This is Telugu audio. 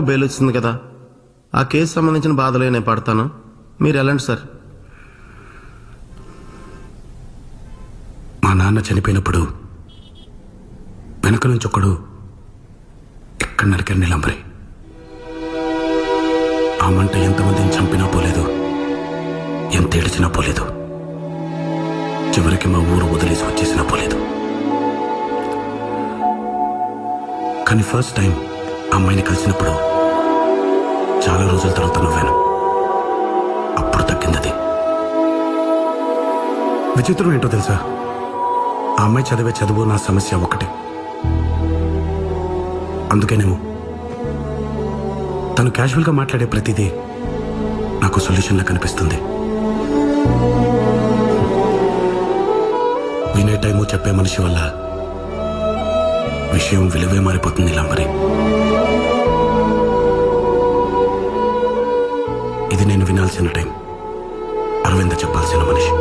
బెయిల్ వచ్చింది కదా, ఆ కేసు సంబంధించిన బాధలే నేను పడతాను, మీరు వెళ్ళండి సార్. మా నాన్న చనిపోయినప్పుడు వెనక నుంచి ఒకడు ఎక్కడ నరికారు నీలంబరి. ఆ మంట ఎంతమందిని చంపినా పోలేదు, ఎంత ఏడిచినా పోలేదు, చివరికి మా ఊరు వదిలేసి వచ్చేసినా పోలేదు. కానీ ఫస్ట్ టైం అమ్మాయిని కలిసినప్పుడు చాలా రోజుల తర్వాత నవ్వాను. అప్పుడు తగ్గిందది. విచిత్రం ఏంటో తెలుసా, ఆ అమ్మాయి చదివే చదువు నా సమస్య ఒకటే. అందుకేనేమో తను క్యాజువల్గా మాట్లాడే ప్రతిదీ నాకు సొల్యూషన్లా కనిపిస్తుంది. వినే టైము చెప్పే మనిషి వల్ల విషయం విలువే మారిపోతుంది లంబరి. ఇది నేను వినాల్సిన టైం, అరవింద చెప్పాల్సిన మనిషి.